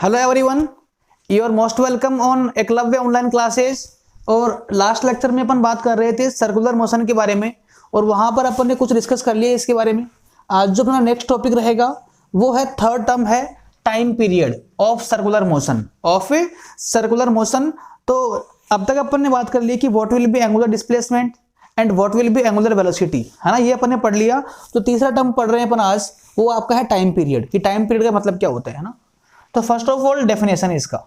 Hello everyone, you are most welcome on Eklavya online classes. और last lecture में अपन बात कर रहे थे सर्कुलर मोशन के बारे में और वहां पर अपन ने कुछ डिस्कस कर लिया इसके बारे में। आज जो अपना नेक्स्ट टॉपिक रहेगा वो है थर्ड टर्म है time period of circular motion तो अब तक अपन ने बात कर ली कि what will be angular displacement and what will be angular velocity, है ना, ये अपन ने पढ़ लिया। तो तीसरा टर्म पढ़ रहे हैं अपन आज, वो आपका है टाइम पीरियड, कि टाइम पीरियड का मतलब क्या होता है ना। तो फर्स्ट ऑफ ऑल डेफिनेशन इसका,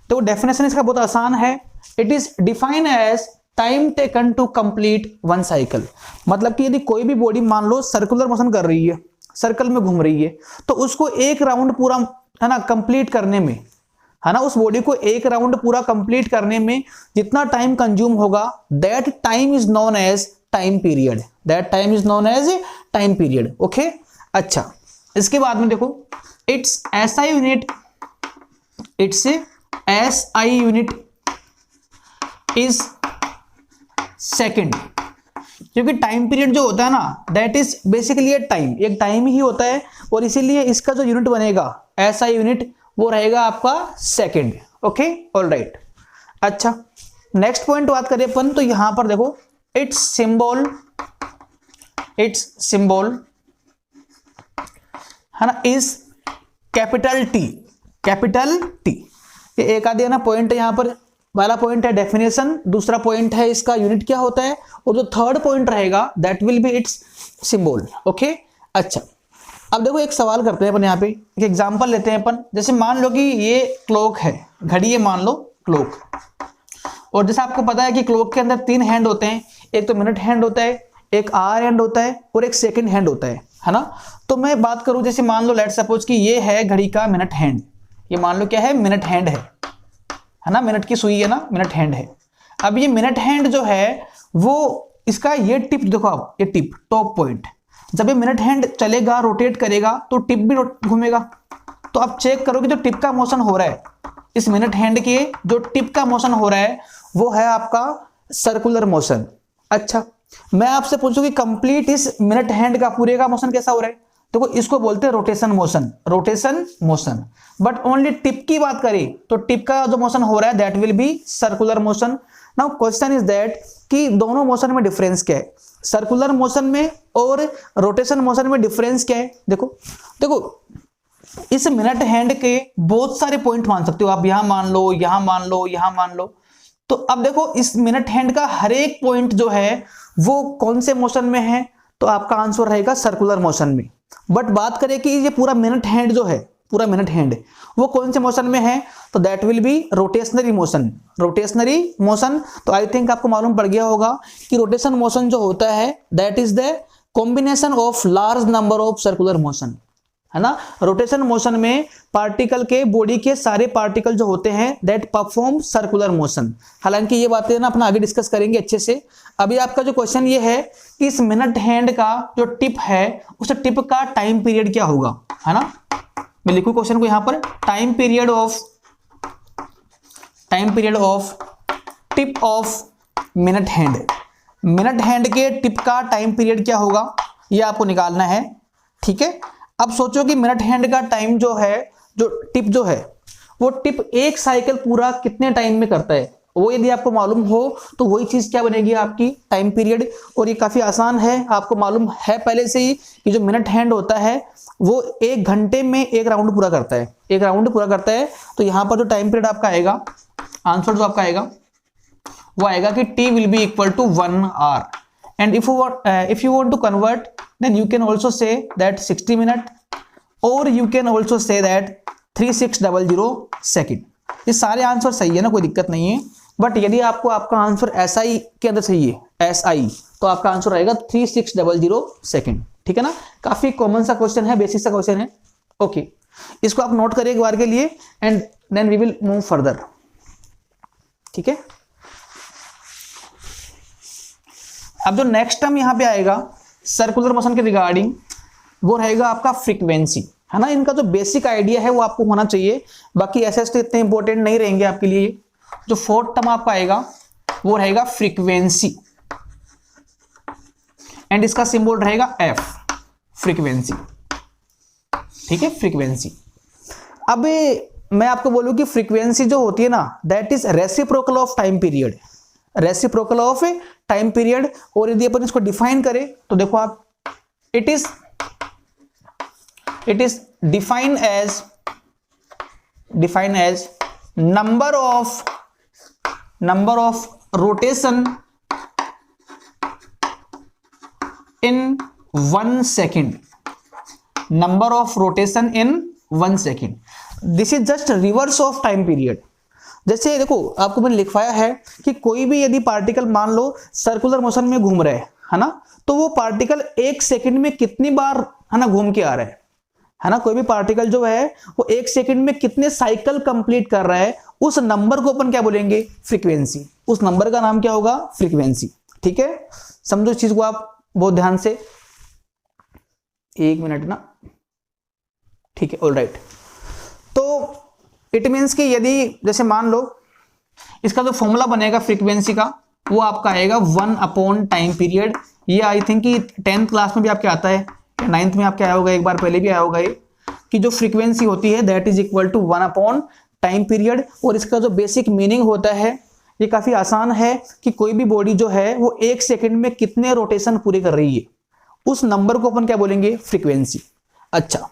तो डेफिनेशन इसका बहुत आसान है। It is define as time taken to complete one cycle. मतलब कि यदि कोई भी बॉडी मान लो सर्कुलर मोशन कर रही है, सर्कल में घूम रही है, तो उसको एक राउंड पूरा, है ना, कंप्लीट करने में, है ना, उस बॉडी को एक राउंड पूरा कंप्लीट करने में जितना टाइम कंज्यूम होगा, that time is known as time period. That time is known as time period. Okay, अच्छा, इसके बाद में देखो, it's SI unit, it's SI unit is second. क्योंकि टाइम पीरियड जो होता है ना, दैट इज बेसिकली टाइम, एक टाइम ही होता है, और इसीलिए इसका जो यूनिट बनेगा SI यूनिट, वो रहेगा आपका सेकेंड। Okay, all right. अच्छा, नेक्स्ट पॉइंट बात करें अपन, तो यहां पर देखो, इट्स सिंबल है ना, इज कैपिटल टी। ये एक आधे ना पॉइंट है, यहां पर पहला पॉइंट है डेफिनेशन, दूसरा पॉइंट है इसका यूनिट क्या होता है, और जो थर्ड पॉइंट रहेगा that will be it's symbol. Okay, अच्छा, अब देखो एक सवाल करते हैं अपन, यहाँ पे एक एग्जांपल लेते हैं अपन। जैसे मान लो कि ये क्लॉक है, घड़ी है, मान लो क्लॉक, और जैसे आपको पता है कि क्लॉक के अंदर 3 हैंड होते हैं, एक तो मिनट हैंड होता है, एक आवर हैंड होता है, और एक सेकंड हैंड होता है ना। तो मैं बात करूं, जैसे मान लो लेट सपोज कि ये है घड़ी का मिनट हैंड, ये मान लो क्या है, मिनट हैंड है ना, मिनट की सुई है ना, मिनट हैंड है। अब ये मिनट हैंड जो है वो इसका ये टिप देखो आप, ये टिप टॉप पॉइंट, जब ये मिनट हैंड चलेगा, रोटेट करेगा, तो टिप भी घूमेगा। तो आप चेक करो कि जो टिप का मोशन हो रहा है, इस मिनट हैंड के जो टिप का मोशन हो रहा है, वो है आपका सर्कुलर मोशन। अच्छा, मैं आपसे पूछूं कि कंप्लीट इस मिनट हैंड का पूरे का मोशन कैसा हो रहा है, देखो इसको बोलते हैं rotation motion. But only tip की बात करें तो टिप का जो मोशन हो रहा है that will be circular motion. Now question is that कि दोनों मोशन में डिफरेंस क्या है, सर्कुलर मोशन में और रोटेशन मोशन में डिफरेंस क्या है। देखो इस मिनट हैंड के बहुत सारे पॉइंट मान सकते हो आप, यहां मान लो, यहां मान लो, यहां मान लो। तो अब देखो इस मिनट हैंड का हर एक पॉइंट जो है वो कौन से मोशन में है, तो आपका आंसर रहेगा सर्कुलर मोशन में। बट बात करें कि ये पूरा मिनट हैंड जो है, पूरा मिनट हैंड वो कौन से मोशन में है, तो दैट विल बी रोटेशनरी मोशन। तो आई थिंक आपको मालूम पड़ गया होगा कि रोटेशन मोशन जो होता है that is the combination of large number of circular motion, है ना। रोटेशन मोशन में पार्टिकल के, बॉडी के सारे पार्टिकल जो होते हैं दैट परफॉर्म सर्कुलर मोशन। हालांकि ये बातें ना अपना आगे डिस्कस करेंगे अच्छे से। अभी आपका जो क्वेश्चन ये है कि इस मिनट हैंड का जो टिप है, उस टिप का टाइम पीरियड क्या होगा, है ना। मैं लिखूं क्वेश्चन को यहां पर, time period of tip of minute hand के टिप का टाइम पीरियड क्या होगा, ये आपको निकालना है। ठीक है, अब सोचो कि मिनट हैंड का टाइम जो है, जो टिप जो है, वो टिप एक साइकिल पूरा कितने टाइम में करता है, वो यदि आपको मालूम हो तो वही चीज क्या बनेगी, आपकी टाइम पीरियड। और ये काफी आसान है, आपको मालूम है पहले से ही कि जो मिनट हैंड होता है वो 1 घंटे में एक राउंड पूरा करता है, तो यहां पर जो टाइम पीरियड आपका आएगा, आंसर जो आपका आएगा वो आएगा कि T will be equal to 1 hour. And if you want to convert, then you can also say that 60 minute, or you can also say that 3600 second। ये सारे आंसर सही है ना, कोई दिक्कत नहीं है। बट यदि आपको आपका आंसर SI के अंदर सही है, SI, तो आपका आंसर आएगा 3600 सेकेंड। ठीक है ना, काफी कॉमन सा क्वेश्चन है, बेसिक सा क्वेश्चन है। ओके, इसको आप नोट करिए एक बार के लिए, and then we will move further. ठीक है, अब जो नेक्स्ट टर्म यहां पे आएगा सर्कुलर मोशन के रिगार्डिंग, वो रहेगा आपका फ्रीक्वेंसी, है ना। इनका जो बेसिक आइडिया है वो आपको होना चाहिए, बाकी ऐसे तो इतने इंपॉर्टेंट नहीं रहेंगे आपके लिए। जो फोर्थ टर्म आपका आएगा वो रहेगा फ्रीक्वेंसी, एंड इसका सिंबल रहेगा F, फ्रीक्वेंसी। ठीक है, फ्रीक्वेंसी। अब मैं आपको बोलूं कि फ्रीक्वेंसी जो होती है ना, that is reciprocal of time period, reciprocal of time period. और यदि अपन इसको डिफाइन करें तो देखो आप, it is define as number of rotation in 1 second, number of rotation in 1 second. This is just reverse of time period. जैसे देखो आपको मैंने लिखवाया है कि कोई भी यदि पार्टिकल मान लो सर्कुलर मोशन में घूम रहे है ना, तो वो पार्टिकल 1 सेकेंड में कितनी बार है ना घूम के आ रहा है ना, कोई भी पार्टिकल जो है वो 1 सेकेंड में कितने साइकिल कंप्लीट कर रहा है, उस नंबर को अपन क्या बोलेंगे, फ्रीक्वेंसी। उस नंबर का नाम क्या होगा, फ्रीक्वेंसी। ठीक है, समझो इस चीज को आप बहुत ध्यान से। 1 मिनट ना, ठीक है, ऑलराइट। तो इट मीन्स कि यदि जैसे मान लो इसका जो फॉर्मूला बनेगा फ्रीक्वेंसी का, वो आपका आएगा 1 टाइम पीरियड। ये आई थिंक कि 10th क्लास में भी आपके आता है, 9th में आपके आया होगा, एक बार पहले भी आया होगा ये, कि जो फ्रीक्वेंसी होती है that is equal to 1 time period. और इसका जो बेसिक मीनिंग होता है ये काफी आसान है कि कोई भी बॉडी जो है वो 1 सेकेंड में कितने रोटेशन पूरे कर रही है, उस नंबर को अपन क्या बोलेंगे, फ्रीक्वेंसी। अच्छा,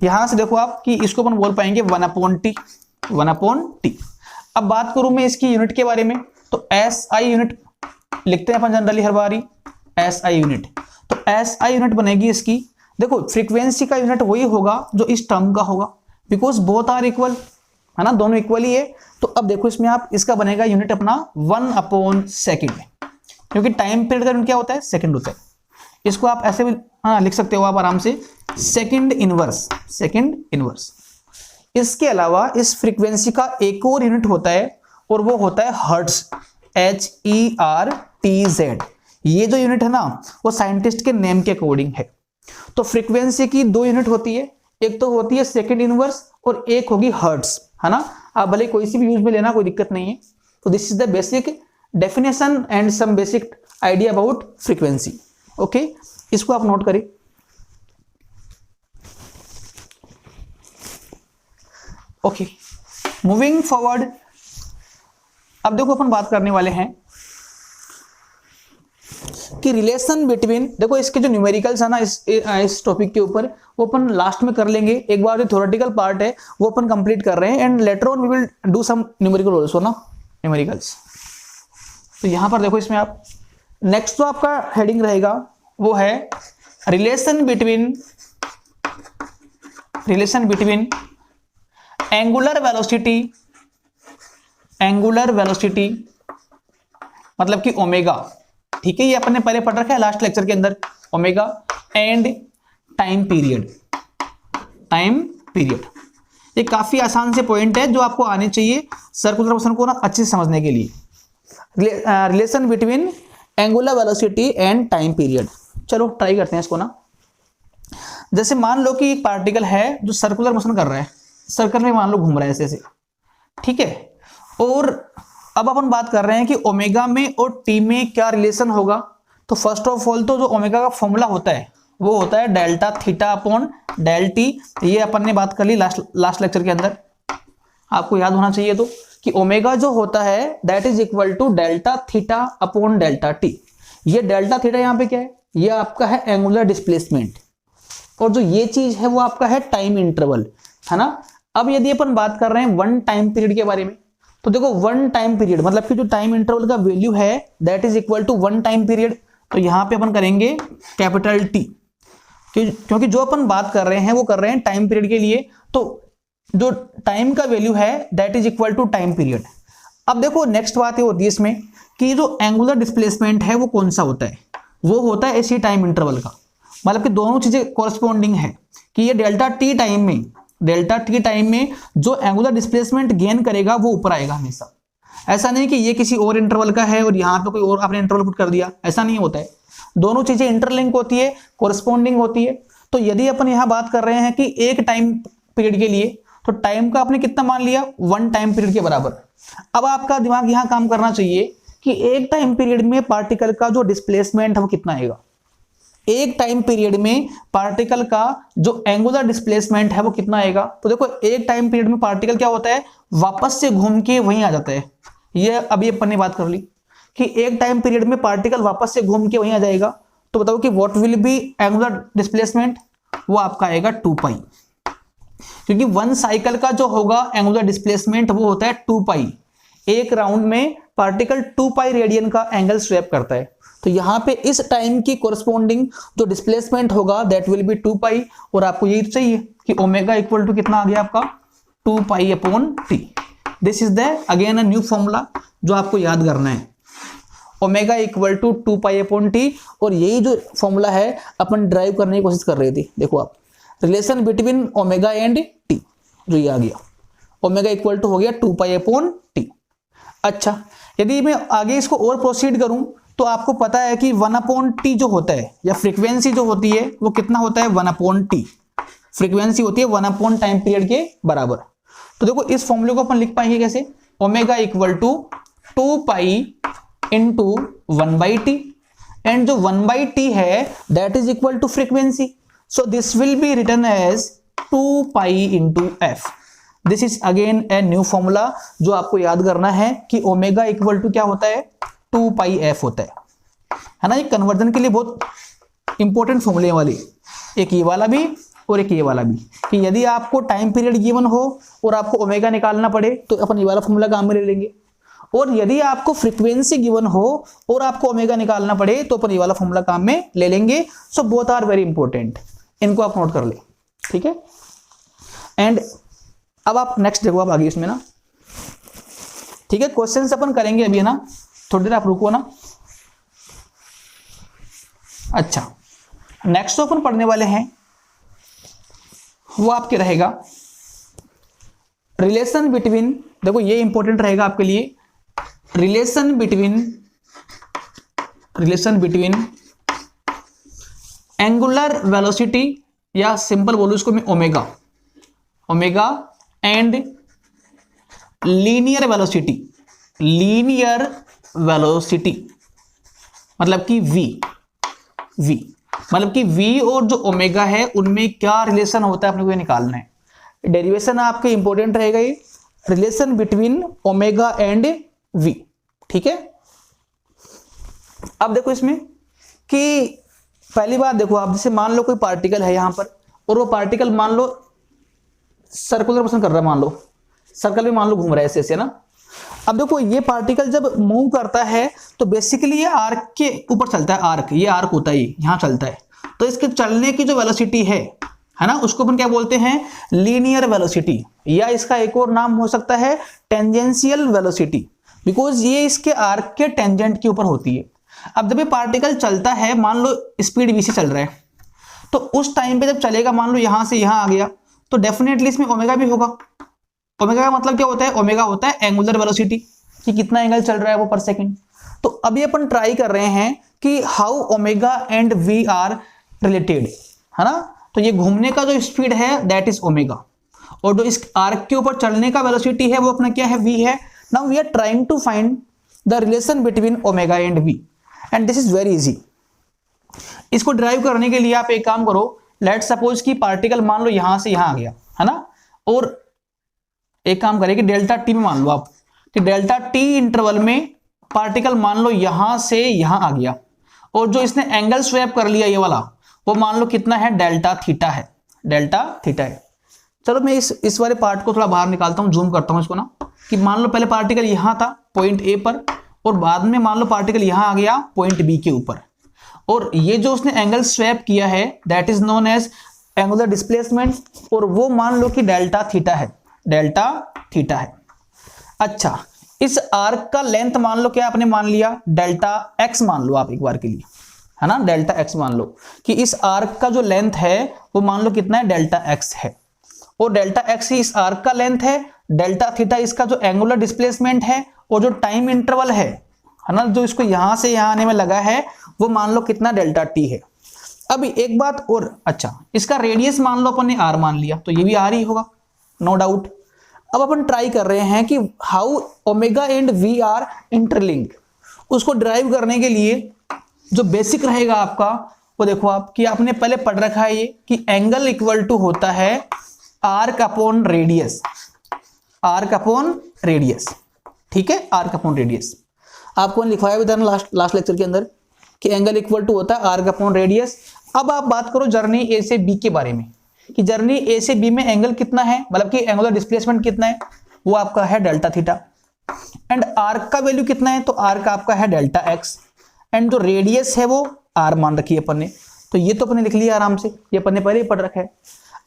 यहां से देखो आप कि इसको अपन बोल पाएंगे 1/t। अब बात करूं मैं इसकी यूनिट के बारे में, तो SI यूनिट लिखते हैं अपन जनरली हर बारी, SI यूनिट। तो SI यूनिट बनेगी इसकी, देखो फ्रीक्वेंसी का यूनिट वही होगा जो इस टर्म का होगा, बिकॉज बोथ आर इक्वल, है ना, दोनों इक्वल ही है। तो अब देखो इसमें आप इसका बनेगा यूनिट अपना 1/सेकेंड, क्योंकि टाइम पीरियड का यूनिट क्या होता है, सेकेंड होता है। इसको आप ऐसे भी लिख सकते हो आप आराम से, सेकेंड इनवर्स। इसके अलावा इस फ्रीक्वेंसी का एक और यूनिट होता है और वो होता है हर्ट्ज, HERTZ। ये जो यूनिट है ना वो साइंटिस्ट के नेम के अकॉर्डिंग है। तो फ्रीक्वेंसी की 2 यूनिट होती है, एक तो होती है सेकेंड इनवर्स और एक होगी हर्ट्ज, है ना। आप भले कोई सी भी यूज में लेना, कोई दिक्कत नहीं है। तो this is the basic definition and some basic idea about frequency. Okay, इसको आप नोट करें। ओके, मूविंग फॉरवर्ड, अब देखो अपन बात करने वाले हैं कि रिलेशन बिटवीन, देखो इसके जो न्यूमेरिकल्स है ना इस टॉपिक के ऊपर, वो अपन लास्ट में कर लेंगे। एक बार जो थ्योरेटिकल पार्ट है वो अपन कंप्लीट कर रहे हैं, and later on we will do some numerical also ना, न्यूमेरिकल्स। तो यहां पर देखो इसमें आप नेक्स्ट जो आपका हेडिंग रहेगा वो है रिलेशन बिटवीन एंगुलर वेलोसिटी मतलब कि ओमेगा, ठीक है, ये अपन ने पहले पढ़ रखा है लास्ट लेक्चर के अंदर, ओमेगा एंड टाइम पीरियड। ये काफी आसान से पॉइंट है जो आपको आने चाहिए सर्कुलर मोशन को ना अच्छे से समझने के लिए। Relation between angular velocity and time period. चलो ट्राई करते हैं इसको ना। जैसे मान लो कि एक पार्टिकल है जो सर्कुलर मोशन कर रहा है, सर्कल में मान लो घूम रहा है ऐसे, ठीक है। और अब अपन बात कर रहे हैं कि ओमेगा में और टी में क्या रिलेशन होगा। तो फर्स्ट ऑफ ऑल तो जो ओमेगा का फॉर्मूला होता है वो होता है delta theta upon del T. ये अपन ने बात कर ली लास्ट लेक्चर के अंदर, आपको याद होना चाहिए। तो कि ओमेगा जो होता है that is equal to delta theta upon delta T. ये डेल्टा थीटा यहाँ पे क्या है, ये आपका है एंगुलर डिस्प्लेसमेंट, और जो ये चीज है वो आपका है टाइम इंटरवल, है ना। अब यदि अपन बात कर रहे हैं 1 टाइम पीरियड के बारे में, तो देखो 1 टाइम पीरियड मतलब कि जो टाइम इंटरवल का वैल्यू है that is equal to 1 time period. तो यहां पे अपन करेंगे कैपिटल टी, क्योंकि जो अपन बात कर रहे हैं वो कर रहे हैं टाइम पीरियड के लिए। तो जो टाइम का वैल्यू है that is equal to time period. अब देखो नेक्स्ट बात ये होती है इसमें कि जो एंगुलर डिस्प्लेसमेंट है वो कौन सा होता है, वो होता है इसी टाइम इंटरवल का। मतलब कि दोनों चीजें कॉरस्पॉन्डिंग है कि ये डेल्टा टी टाइम में जो एंगुलर डिस्प्लेसमेंट गेन करेगा वो ऊपर आएगा हमेशा। ऐसा नहीं कि ये किसी और इंटरवल का है और यहाँ पे कोई और आपने इंटरवल पुट कर दिया, ऐसा नहीं होता है। दोनों चीजें इंटरलिंक होती है, कॉरस्पॉन्डिंग होती है। तो यदि अपन यहाँ बात कर रहे हैं कि एक टाइम पीरियड के लिए, तो टाइम का आपने कितना मान लिया, 1 टाइम पीरियड के बराबर। अब आपका दिमाग यहाँ काम करना चाहिए कि एक टाइम पीरियड में पार्टिकल का जो डिस्प्लेसमेंट है वो कितना आएगा। एक टाइम पीरियड में पार्टिकल का जो एंगुलर डिस्प्लेसमेंट है वो कितना आएगा। तो देखो एक टाइम पीरियड में पार्टिकल क्या होता है, वापस से घूम के वहीं आ जाता है। ये अभी अपन ने बात कर ली कि एक टाइम पीरियड में पार्टिकल वापस से घूम के वहीं आ जाएगा। तो बताओ कि what will be angular displacement, वो आपका आएगा 2 पाई, क्योंकि वन साइकिल का जो होगा एंगुलर डिस्प्लेसमेंट वो होता है 2 पाई। एक राउंड में पार्टिकल 2 पाई रेडियन का एंगल स्वैप करता है। तो यहाँ पे इस टाइम की कोरस्पोंडिंग जो डिस्प्लेसमेंट होगा दैट विल बी 2 पाई। और आपको यही चाहिए कि ओमेगा इक्वल टू कितना आ गया आपका 2 pi upon T. This is the again a new formula जो आपको याद करना है, omega equal to 2 pi upon T. और यही जो फॉर्मूला है अपन ड्राइव करने की कोशिश कर रहे थे। देखो आप, relation between omega and T, जो ये आ गया ओमेगा इक्वल टू हो गया 2 पाई अपॉन टी। अच्छा, यदि मैं आगे इसको और प्रोसीड करूं तो आपको पता है कि 1 अपॉन टी जो होता है या फ्रीक्वेंसी जो होती है वो कितना होता है 1 अपॉन टी। फ्रीक्वेंसी होती है 1 अपॉन टाइम पीरियड के बराबर। तो देखो इस फॉर्मूले को अपन लिख पाएंगे कैसे, omega equal to 2 pi into 1 by T, and जो 1 बाई टी है that is equal to frequency. So this will be written as 2 pi into F. This is again a new formula जो आपको याद करना है कि ओमेगा इक्वल टू क्या होता है 2 पाई एफ होता है ना। ये कन्वर्जन के लिए बहुत इंपॉर्टेंट फॉर्मूले वाली, एक ये वाला भी और एक ये वाला भी, कि यदि आपको टाइम पीरियड गिवन हो और आपको ओमेगा निकालना पड़े तो अपन ये वाला फॉर्मूला काम में ले लेंगे, और यदि आपको फ्रीक्वेंसी गिवन हो और आपको ओमेगा निकालना पड़े तो अपन ये वाला फॉर्मूला काम में ले लेंगे। So both are very important, इनको आप नोट कर ले, ठीक है। एंड अब आप नेक्स्ट देखो आप आगे इसमें ना, ठीक है। क्वेश्चंस अपन करेंगे अभी है ना, थोड़ी देर आप रुको ना। अच्छा, नेक्स्ट तो अपन पढ़ने वाले हैं वो आपके रहेगा रिलेशन बिटवीन, देखो ये इंपॉर्टेंट रहेगा आपके लिए, रिलेशन बिटवीन एंगुलर वेलोसिटी, या सिंपल बोलूं इसको मैं ओमेगा एंड लीनियर वेलोसिटी, मतलब कि v मतलब कि v और जो ओमेगा है उनमें क्या रिलेशन होता है अपने को ये निकालना है। डेरिवेशन आपके इंपॉर्टेंट रहेगा ये, relation between omega and v, ठीक है। अब देखो इसमें कि पहली बात देखो आप, जैसे मान लो कोई पार्टिकल है यहां पर और वो पार्टिकल मान लो सर्कुलर मोशन कर रहा है, मान लो सर्कल में मान लो घूम रहा है ऐसे ऐसे ना। अब देखो ये पार्टिकल जब मूव करता है तो बेसिकली ये आर्क के ऊपर चलता है, आर्क, ये आर्क होता है, यहां चलता है। तो इसके चलने की जो वेलोसिटी है ना, उसको अपन क्या बोलते हैं लीनियर वेलोसिटी, या इसका एक और नाम हो सकता है टेंजेंशियल वेलोसिटी, बिकॉज ये इसके आर्क के टेंजेंट के ऊपर होती है। अब जब ये पार्टिकल चलता है, मान लो स्पीड v से चल रहा है, तो उस टाइम पे जब चलेगा, मान लो यहां से यहां आ गया, तो डेफिनेटली इसमें ओमेगा भी होगा। ओमेगा का मतलब क्या होता है, ओमेगा होता है एंगुलर वेलोसिटी, कि कितना एंगल चल रहा है वो पर सेकंड। तो अभी अपन ट्राई कर रहे हैं कि how omega and V are related, है ना। तो ये घूमने का जो स्पीड है दैट इज ओमेगा, और जो इस आर्क के ऊपर चलने का वेलोसिटी है वो अपना क्या है, वी है। Now we are trying to find the relation between omega and V, and this is very easy. इसको ड्राइव करने के लिए आप एक काम करो, लेट सपोज कि पार्टिकल मान लो यहां से यहां आ गया, है ना, और एक काम करें कि डेल्टा टी में मान लो आप कि डेल्टा टी इंटरवल में पार्टिकल मान लो यहां से यहां आ गया, और जो इसने एंगल स्वैप कर लिया ये वाला, वो मान लो कितना है, डेल्टा थीटा है, डेल्टा थीटा है। चलो मैं इस वाले पार्ट को थोड़ा बाहर निकालता हूं, जूम करता हूं इसको ना, कि मान लो पहले पार्टिकल यहां था पॉइंट ए पर, और बाद में मान लो पार्टिकल यहां आ गया पॉइंट बी के ऊपर, और ये जो उसने एंगल स्वैप किया है that is known as angular displacement, और वो मान लो कि डेल्टा थीटा है, डेल्टा थीटा है। अच्छा, इस आर्क का लेंथ मान लो क्या आपने मान लिया, डेल्टा एक्स मान लो आप एक बार के लिए, है ना, डेल्टा एक्स मान लो कि इस आर्क का जो लेंथ है वो मान लो कितना है, डेल्टा एक्स है, और डेल्टा एक्स ही इस आर्क का लेंथ है, डेल्टा थीटा इसका जो एंगुलर डिस्प्लेसमेंट है, और जो टाइम इंटरवल है ना, जो इसको यहां से यहां आने में लगा है वो मान लो कितना, डेल्टा टी है। अभी एक बात और, अच्छा इसका रेडियस मान लो अपन ने आर मान लिया, तो ये भी आर ही होगा, नो डाउट। अब अपन ट्राई कर रहे हैं कि how omega and V are interlinked. उसको ड्राइव करने के लिए जो बेसिक रहेगा आपका वो देखो आप कि आपने पहले पढ़ रखा है ये कि एंगल इक्वल टू होता है arc upon radius, arc upon radius, ठीक है, आर्क अपॉन रेडियस। आपको लिखवाया भी था लास्ट लेक्चर के अंदर कि एंगल इक्वल टू होता है आर्क अपॉन रेडियस। अब आप बात करो जर्नी ए से बी के बारे में कि जर्नी ए से बी में एंगल कितना है, मतलब कि एंगुलर डिस्प्लेसमेंट कितना है, वो आपका है डेल्टा थीटा। एंड आर्क का वैल्यू कितना है, तो आर्क आपका है डेल्टा एक्स। एंड जो रेडियस है वो आर मान रखी है अपन ने, तो ये तो अपन ने लिख लिया आराम से, ये अपन ने पहले ही पढ़ रखा है।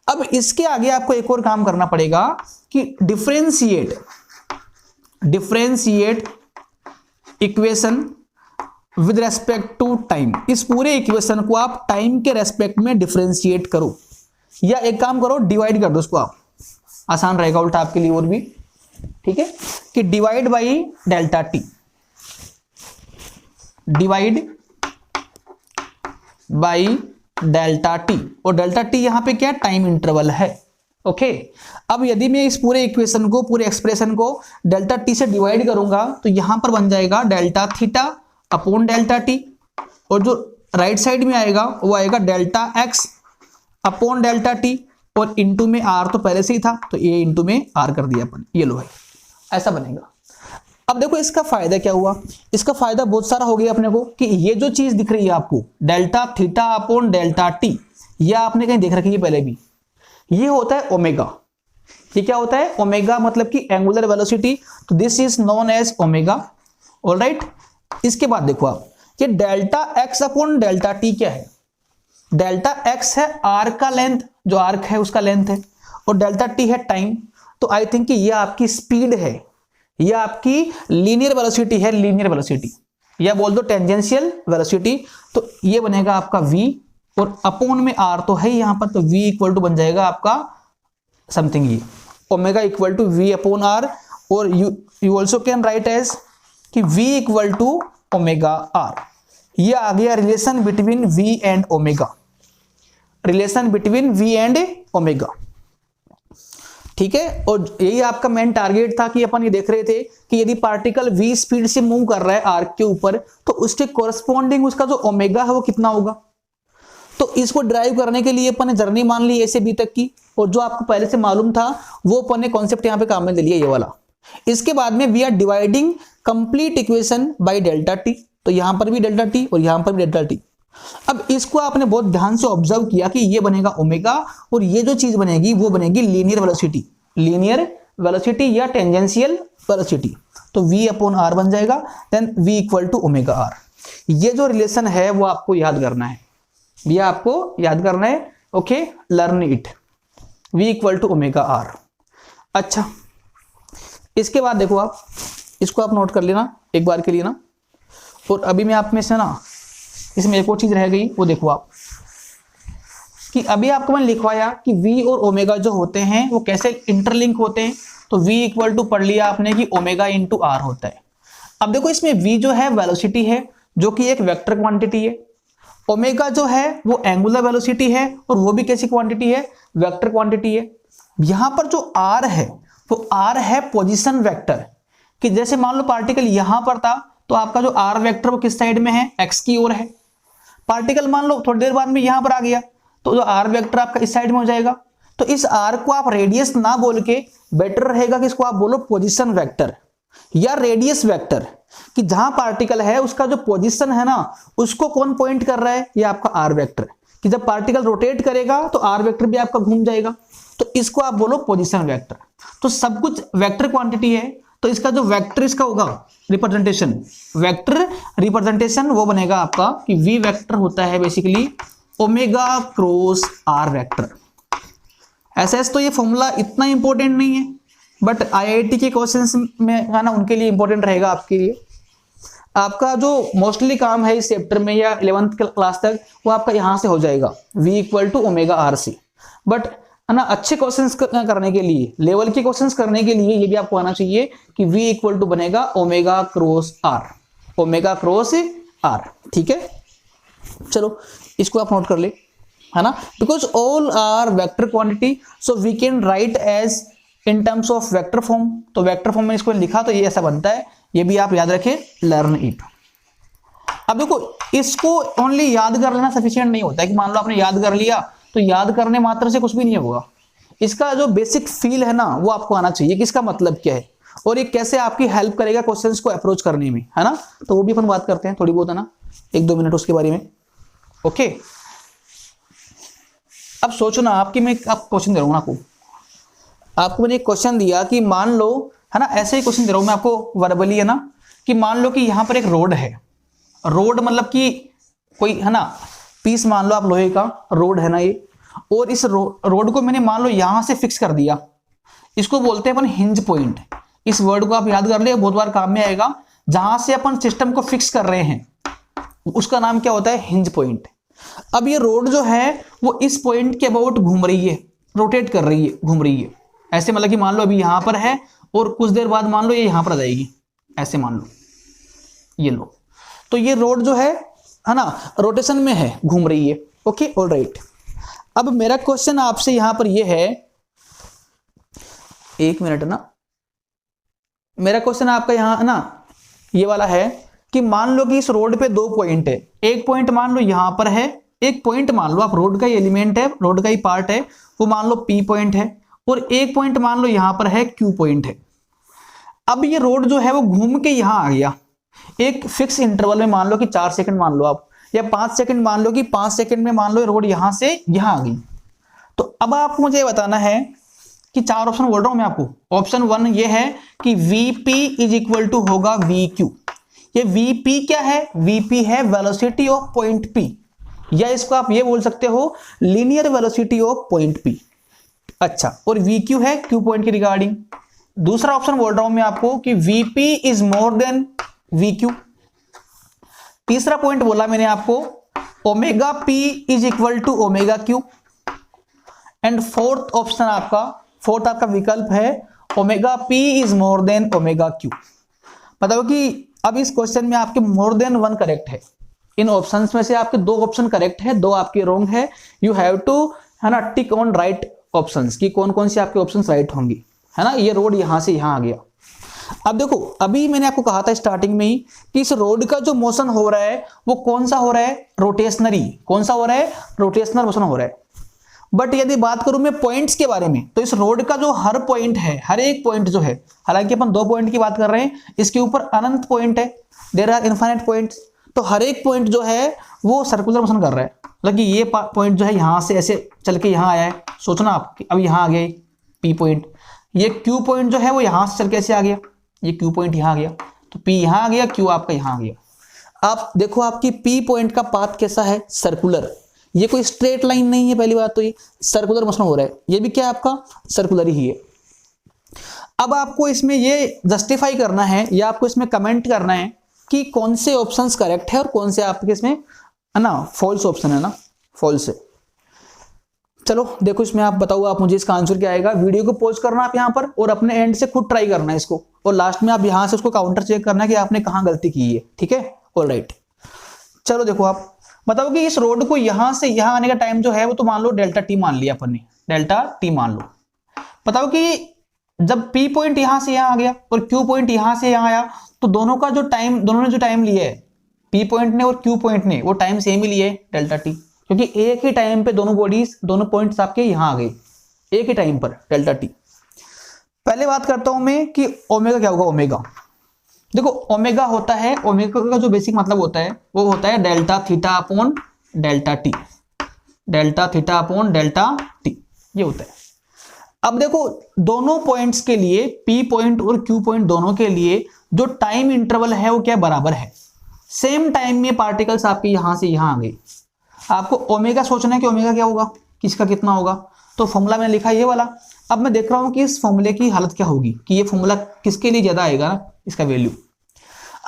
अब इसके आगे आपको एक और काम करना पड़ेगा कि differentiate equation with respect to time. इस पूरे इक्वेशन को आप टाइम के रेस्पेक्ट में डिफरेंशिएट करो, या एक काम करो डिवाइड कर दो उसको, आप आसान रहेगा उल्टा आपके लिए और भी, ठीक है, कि divide by delta T, divide by delta T, और डेल्टा टी यहां पे क्या टाइम इंटरवल है, ओके। अब यदि मैं इस पूरे इक्वेशन को, पूरे एक्सप्रेशन को डेल्टा टी से डिवाइड करूंगा तो यहां पर बन जाएगा delta theta upon delta T, और जो राइट साइड में आएगा वो आएगा delta X upon delta T, और इंटू में आर तो पहले से ही था तो ये इंटू में आर कर दिया अपन, ये लो है, ऐसा बनेगा। अब देखो इसका फायदा क्या हुआ, इसका फायदा बहुत सारा हो गया अपने को कि ये जो चीज दिख रही है आपको delta theta upon delta T, ये आपने कहीं देख रखी है पहले भी, ये होता है ओमेगा। ये क्या होता है, ओमेगा, मतलब कि एंगुलर वेलोसिटी, तो this is known as omega, alright. इसके बाद देखो आप ये delta X upon delta T क्या है, डेल्टा एक्स है आर्क का लेंथ, जो आर्क है उसका लेंथ है, और डेल्टा टी है टाइम। तो आई थिंक कि ये आपकी स्पीड है, ये आपकी लीनियर वेलोसिटी है, लीनियर वेलोसिटी, या बोल दो टेंजेंशियल वेलोसिटी। तो ये बनेगा आपका v, और अपॉन में r तो है यहां पर, तो v इक्वल टू बन जाएगा आपका समथिंग ये omega equal to v upon r, और you also can write as कि v equal to omega r। ये आ गया relation between v and omega, relation between v and omega, ठीक है। और यही आपका मेन टारगेट था कि अपन ये देख रहे थे कि यदि पार्टिकल v स्पीड से मूव कर रहा है आर्क के ऊपर, तो उसके कोरस्पॉन्डिंग उसका जो ओमेगा है वो कितना होगा। तो इसको ड्राइव करने के लिए अपन ने जर्नी मान ली ए से बी तक की, और जो आपको पहले से मालूम था वो अपन ने कॉन्सेप्ट यहाँ पे काम में ले लिया, ये वाला। इसके बाद में we are dividing complete equation by delta T, तो यहां पर भी डेल्टा टी और यहां पर भी डेल्टा टी। अब इसको आपने बहुत ध्यान से ऑब्जर्व किया कि ये बनेगा ओमेगा, और ये जो चीज बनेगी वो बनेगी लीनियर वेलोसिटी, लीनियर वेलोसिटी या टेंजेंशियल वेलोसिटी। तो v अपॉन r बन जाएगा, then v equal to omega r। ये जो रिलेशन है वो आपको याद करना है, ये आपको याद करना है, okay, learn it, v equal to omega r। अच्छा, इसके बाद देखो आप इसको आप नोट कर लेना एक बार के लिए ना, और अभी मैं आप में से ना इसमें एक और चीज रह गई, वो देखो आप कि अभी आपको मैंने लिखवाया कि v और ओमेगा जो होते हैं वो कैसे इंटरलिंक होते हैं। तो v इक्वल टू पढ़ लिया आपने कि ओमेगा इंटू r होता है। अब देखो इसमें v जो है वेलोसिटी है, जो कि एक वेक्टर क्वांटिटी है, ओमेगा जो है वो एंगुलर वेलोसिटी है, और वो भी कैसी क्वांटिटी है, वेक्टर क्वांटिटी है। यहां पर जो r है वो r है पोजीशन वेक्टर, कि जैसे मान लो पार्टिकल यहां पर था तो आपका जो r वेक्टर वो किस साइड में है, x की ओर है। पार्टिकल मान लो थोड़ी देर बाद में यहां पर आ गया तो जो r वेक्टर आपका इस साइड में हो जाएगा। तो इस r को आप रेडियस ना बोल के बेटर रहेगा कि इसको आप बोलो पोजीशन वेक्टर या रेडियस वेक्टर, कि जहां पार्टिकल है उसका जो पोजीशन है ना उसको कौन पॉइंट कर रहा है, ये आपका r वेक्टर, कि जब पार्टिकल रोटेट करेगा तो r वेक्टर भी आपका घूम जाएगा, तो इसको आप बोलो पोजीशन वेक्टर। तो सब कुछ वेक्टर क्वांटिटी है, तो इसका जो वेक्टर इसका होगा रिप्रेजेंटेशन, वेक्टर रिप्रेजेंटेशन वो बनेगा आपका कि v वेक्टर होता है basically omega cross r vector. ऐसा तो ये फॉर्मूला इतना इंपॉर्टेंट नहीं है, बट आईआईटी के क्वेश्चंस में है ना उनके लिए इंपॉर्टेंट रहेगा आपके लिए। आपका जो मोस्टली काम है इस चैप्टर में या 11th क्लास तक वो आपका यहां से हो जाएगा v equal to omega r से। बट है ना अच्छे क्वेश्चंस करने के लिए, लेवल के क्वेश्चंस करने के लिए ये भी आपको आना चाहिए कि v इक्वल टू बनेगा omega cross r, omega cross r, ठीक है। चलो इसको आप नोट कर ले, है ना, because all are vector quantity, so we can write as in terms of vector form. तो वेक्टर फॉर्म में इसको लिखा तो ये ऐसा बनता है, ये भी आप याद रखें, लर्न इट। अब देखो इसको ओनली याद कर लेना सफिशिएंट नहीं होता है कि मान लो आपने याद कर लिया तो याद करने मात्र से कुछ भी नहीं होगा। इसका जो बेसिक फील है ना वो आपको आना चाहिए कि इसका मतलब क्या है और ये कैसे आपकी हेल्प करेगा क्वेश्चंस को अप्रोच करने में, है ना। तो वो भी अपन बात करते हैं थोड़ी बहुत, है ना, 1-2 मिनट उसके बारे में। ओके, अब सोचो ना, आपकी मैं आप क्वेश्चन दे रहा हूँ ना आपको मैंने एक क्वेश्चन दिया कि मान लो, है ना, ऐसे ही क्वेश्चन दे रहा हूँ मैं आपको वर्बली, है ना, कि मान लो कि यहाँ पर एक रोड है। रोड मतलब कि कोई, है ना, पीस मान लो आप लोहे का रोड है ना ये, और इस रोड को मैंने मान लो यहां से फिक्स कर दिया। इसको बोलते हैं अपन हिंज पॉइंट। इस वर्ड को आप याद कर ले, बहुत बार काम में आएगा। जहां से अपन सिस्टम को फिक्स कर रहे हैं उसका नाम क्या होता है? Hinge point. अब ये रोड जो है वो इस पॉइंट के अबाउट घूम रही है, रोटेट कर रही है, घूम रही है। ऐसे मतलब कि मान लो अभी यहां पर है और कुछ देर बाद मान लो ये यहां पर आ जाएगी, ऐसे मान लो, ये लो। तो ये रोड जो है ना, रोटेशन में है, घूम रही है। Okay, alright. अब मेरा क्वेश्चन आपसे यहां पर ये है, 1 मिनट ना, मेरा क्वेश्चन आपका यहां ना ये वाला है कि मान लो कि इस रोड पे 2 पॉइंट है। एक पॉइंट मान लो यहां पर है, एक पॉइंट मान लो आप रोड का ही एलिमेंट है, रोड का ही पार्ट है, वो मान लो P पॉइंट है, और एक पॉइंट मान लो यहां पर है Q पॉइंट है। अब ये रोड जो है वो घूम के यहां आ गया एक फिक्स इंटरवल में, मान लो कि 4 सेकंड मान लो आप, या 5 सेकंड मान लो कि 5 सेकंड में मान लो रोड यहां से यहां आ गई। तो अब आपको मुझे बताना है कि 4 ऑप्शन बोल रहा हूं मैं आपको। ऑप्शन 1 ये है कि VP इज इक्वल टू होगा VQ। ये VP क्या है? VP है वेलोसिटी ऑफ पॉइंट P, या इसको आप ये बोल सकते हो linear velocity of point P। अच्छा, और VQ है Q पॉइंट की रिगार्डिंग। दूसरा ऑप्शन बोल रहा हूं मैं आपको कि VP is more than VQ। तीसरा पॉइंट बोला मैंने आपको omega P is equal to omega Q। And fourth option आपका, फोर्थ आपका विकल्प है omega P is more than omega Q। बताओ कि अब इस क्वेश्चन में आपके मोर देन 1 करेक्ट है। इन ऑप्शंस में से आपके 2 ऑप्शन करेक्ट है, 2 आपके रॉन्ग है। यू हैव टू, है ना, टिक ऑन राइट ऑप्शंस कि कौन कौन से आपके ऑप्शंस राइट होंगे, है ना। ये रोड यहां से यहां आ गया। अब देखो, अभी मैंने आपको कहा था स्टार्टिंग में ही कि इस रोड का जो मोशन हो रहा है वो कौन सा हो रहा है? रोटेशनरी। कौन सा हो रहा है? रोटेशनल मोशन हो रहा है। बट यदि बात करूं मैं पॉइंट्स के बारे में, तो इस रोड का जो हर पॉइंट है, हर एक पॉइंट जो है, हालांकि अपन 2 पॉइंट की बात कर रहे हैं, इसके ऊपर अनंत पॉइंट है, देयर आर इनफाइनाइट पॉइंट्स। तो हर एक पॉइंट जो है वो सर्कुलर मोशन कर रहा है। मतलब कि ये पॉइंट जो है यहां से ऐसे चल के यहां आया है, सोचना आप, अब यहां आ गया P पॉइंट। ये Q पॉइंट जो है वो यहां से चल के ऐसे आ गया, ये Q पॉइंट यहां आ गया, तो P यहां आ गया, Q आपका यहां आ गया। आप देखो आपकी P पॉइंट का पाथ कैसा है? सर्कुलर। ये कोई स्ट्रेट लाइन नहीं है, पहली बात तो ये सर्कुलर मोशन हो रहा है। ये भी क्या है आपका? सर्कुलर ही है। अब आपको इसमें ये जस्टिफाई करना है या आपको इसमें कमेंट करना है कि कौन से ऑप्शंस करेक्ट है और कौन से आपके इसमें, है ना, फॉल्स ऑप्शन है ना, फॉल्स है। चलो देखो इसमें आप बताओ, आप मुझे इसका आंसर क्या आएगा। वीडियो को पॉज करना आप यहां पर और अपने एंड से खुद ट्राई करना है इसको, और लास्ट में आप यहां से उसको काउंटर चेक करना कि आपने कहां गलती की है। ठीक है, ऑलराइट। चलो देखो, आप बताओ कि इस रोड को यहां से यहां आने का टाइम जो है वो तो मान लो डेल्टा T मान लिया अपन ने, डेल्टा T मान लो। बताओ कि जब P पॉइंट यहां से यहां आ गया और Q पॉइंट यहां से यहां आया, तो दोनों का जो टाइम, दोनों ने जो टाइम लिया है, P पॉइंट ने और Q पॉइंट ने, वो टाइम सेम ही लिया है, डेल्टा T। क्योंकि एक ही टाइम पे दोनों बॉडीज, दोनों पॉइंट्स आपके यहां आ गए एक ही टाइम पर, डेल्टा T। पहले बात करता हूं मैं कि ओमेगा क्या होगा। ओमेगा देखो, ओमेगा होता है, ओमेगा का जो बेसिक मतलब होता है वो होता है delta theta upon delta T, delta theta upon delta T, ये होता है। अब देखो, दोनों पॉइंट्स के लिए, P पॉइंट और Q पॉइंट दोनों के लिए जो टाइम इंटरवल है वो क्या बराबर है। सेम टाइम में पार्टिकल्स आपके यहां से यहां आ गए। आपको ओमेगा सोचना है कि ओमेगा क्या होगा, किसका कितना होगा। तो फॉर्मूला मैंने लिखा ये वाला। अब मैं देख रहा हूं कि इस फॉर्मूले की हालत क्या होगी, कि ये फॉर्मूला किसके लिए ज्यादा आएगा ना, इसका वैल्यू।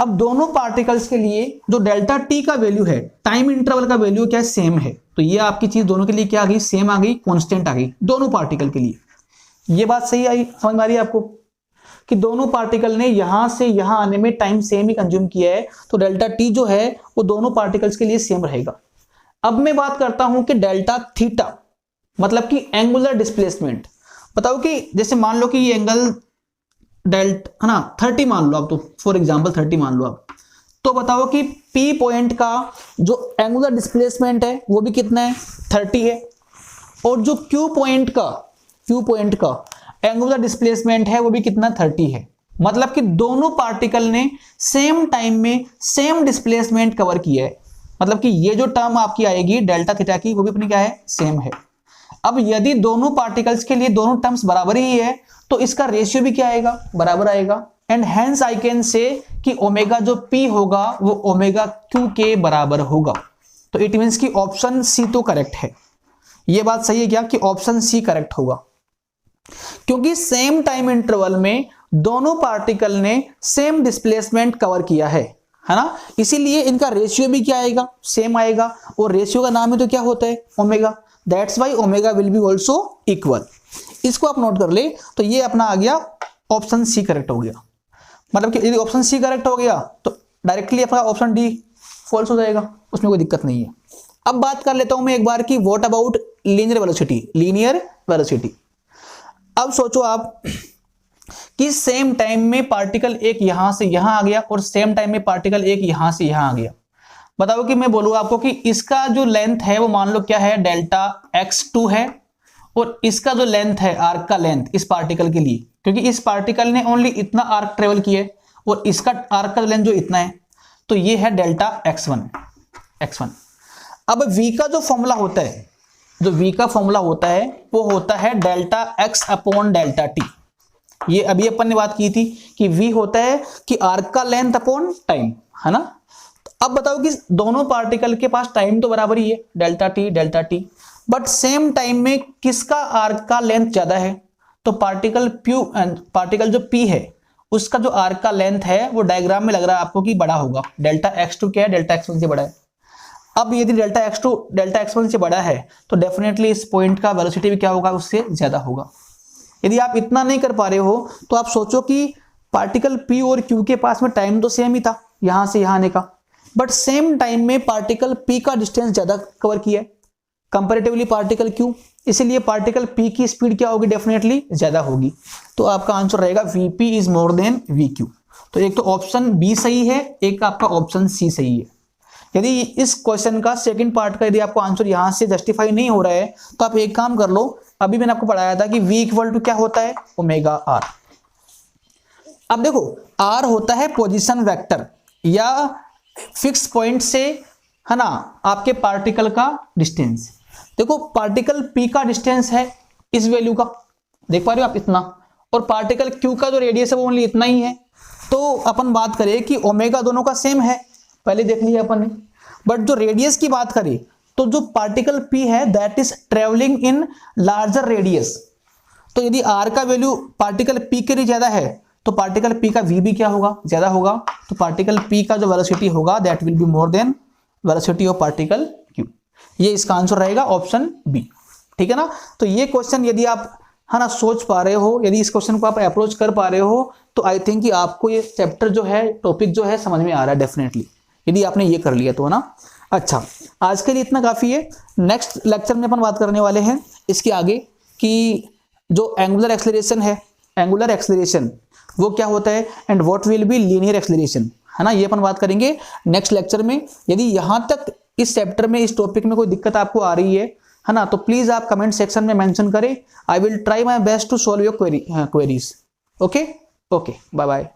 अब दोनों पार्टिकल्स के लिए जो डेल्टा T का वैल्यू है, टाइम इंटरवल का वैल्यू क्या है? सेम है। तो ये आपकी चीज दोनों के लिए क्या आ गई? सेम आ गई, कांस्टेंट आ गई दोनों पार्टिकल के लिए। ये बात सही आई, समझ में आ रही है आपको कि दोनों पार्टिकल ने यहां से यहां आने में टाइम सेम ही कंज्यूम किया है, तो डेल्टा T जो है वो दोनों पार्टिकल्स के लिए सेम रहेगा। अब मैं बात करता हूं कि डेल्टा थीटा मतलब कि एंगुलर डिस्प्लेसमेंट। बताओ कि जैसे मान लो कि ये एंगल डेल्टा, है ना, 30 मान लो आप, तो फॉर एग्जांपल 30 मान लो आप। तो बताओ कि P पॉइंट का जो एंगुलर डिस्प्लेसमेंट है वो भी कितना है, 30 है, और जो Q पॉइंट का एंगुलर डिस्प्लेसमेंट है वो भी कितना, 30 है। मतलब कि दोनों पार्टिकल ने सेम टाइम में सेम डिस्प्लेसमेंट कवर किया है। मतलब कि ये जो टर्म आपकी आएगी डेल्टा थीटा की, वो भी अपनी क्या है, सेम है। अब यदि दोनों पार्टिकल्स के लिए दोनों टर्म्स बराबर ही है तो इसका रेशियो भी क्या आएगा, बराबर आएगा। And hence I can say कि ओमेगा जो P होगा वो ओमेगा Q के बराबर होगा। तो इट मींस कि ऑप्शन सी तो करेक्ट है। ये बात सही है क्या कि ऑप्शन सी करेक्ट होगा, क्योंकि सेम टाइम इंटरवल में दोनों पार्टिकल ने सेम डिस्प्लेसमेंट कवर किया है ना, इसीलिए इनका रेशियो भी क्या आएगा, सेम आएगा। और रेशियो का नाम है तो क्या होता है, omega. That's why omega will be also equal. इसको आप नोट कर ले। तो ये अपना आ गया ऑप्शन सी करेक्ट हो गया। मतलब कि यदि ऑप्शन सी करेक्ट हो गया तो डायरेक्टली अपना ऑप्शन डी फॉल्स हो जाएगा, उसमें कोई दिक्कत नहीं है। अब बात कर लेता हूं मैं एक बार की व्हाट अबाउट लीनियर वेलोसिटी। अब सोचो आप कि सेम टाइम में पार्टिकल एक यहां से यहां आ गया और सेम टाइम में पार्टिकल एक यहां से यहां आ गया। बताओ कि मैं बोलूं आपको कि इसका जो लेंथ है वो मान लो क्या है, डेल्टा x2 है, और इसका जो लेंथ है, आर्क का लेंथ इस पार्टिकल के लिए, क्योंकि इस पार्टिकल ने ओनली इतना आर्क ट्रेवल किया है और इसका आर्क का लेंथ जो इतना है, तो ये है डेल्टा x1। अब v का जो फॉर्मूला होता है, वो होता है delta x upon delta t। ये अभी अपन ने बात की थी कि v होता है कि आर्क का लेंथ अपॉन टाइम, है ना। तो अब बताओ कि दोनों पार्टिकल के पास टाइम तो बराबर ही है, delta t, but same time में किसका आर्क का लेंथ ज्यादा है, तो पार्टिकल जो P है उसका जो आर्क का लेंथ है वो डायग्राम में लग रहा है आपको कि बड़ा होगा। डेल्टा x2 क्या है, डेल्टा x1 से बड़ा है। अब यदि डेल्टा x2 डेल्टा x1 से बड़ा है तो डेफिनेटली इस पॉइंट का वेलोसिटी भी क्या होगा, उससे ज्यादा होगा। यदि आप इतना नहीं कर पा रहे हो तो आप सोचो कि पार्टिकल P और Q के पास में टाइम तो सेम ही था यहां से यहां आने का, बट सेम टाइम में पार्टिकल P का डिस्टेंस ज्यादा कवर किया है कंपैरेटिवली पार्टिकल Q, इसीलिए पार्टिकल P की स्पीड क्या होगी, डेफिनेटली ज्यादा होगी। तो आपका आंसर रहेगा Vp is more than Vq। तो एक तो ऑप्शन बी सही है, एक आपका ऑप्शन सी सही है। यदि इस क्वेश्चन का सेकंड पार्ट का यदि आपको आंसर यहां से जस्टिफाई नहीं हो रहा है तो आप एक काम कर लो, अभी मैंने आपको पढ़ाया था कि V इक्वल टू क्या होता है, ओमेगा R। अब देखो R होता है पोजीशन वेक्टर या फिक्स पॉइंट से, है ना, आपके पार्टिकल का डिस्टेंस। देखो पार्टिकल P का डिस्टेंस है इस वैल्यू का, देख पा रहे हो आप, इतना, और पार्टिकल Q का जो रेडियस है वो ओनली इतना ही है। तो अपन बात करें कि ओमेगा दोनों का सेम है, पहले देख लिया अपन ने, बट जो रेडियस की बात करें तो जो पार्टिकल P है that is travelling in larger radius. तो यदि R का वैल्यू पार्टिकल P के लिए ज्यादा है तो पार्टिकल P का V भी क्या होगा, ज्यादा होगा। तो पार्टिकल P का जो वेलोसिटी होगा that will be more than velocity of particle Q। ये इसका आंसर रहेगा ऑप्शन बी, ठीक है ना। तो ये क्वेश्चन यदि आप, है ना, सोच पा रहे हो, यदि इस क्वेश्चन को आप अप्रोच कर पा रहे हो तो आई थिंक कि आपको ये चैप्टर जो है, टॉपिक जो है समझ में आ रहा है डेफिनेटली, यदि आपने ये कर लिया तो, है ना। अच्छा, आज के लिए इतना काफी है। नेक्स्ट लेक्चर में अपन बात करने वाले हैं इसके आगे कि जो एंगुलर एक्सेलरेशन वो क्या होता है and what will be linear acceleration, है ना। ये अपन बात करेंगे नेक्स्ट लेक्चर में। यदि यहां तक इस चैप्टर में, इस टॉपिक में कोई दिक्कत आपको आ रही है ना, तो प्लीज आप कमेंट सेक्शन में मेंशन करें। I will try my best to solve your queries. Okay, bye bye.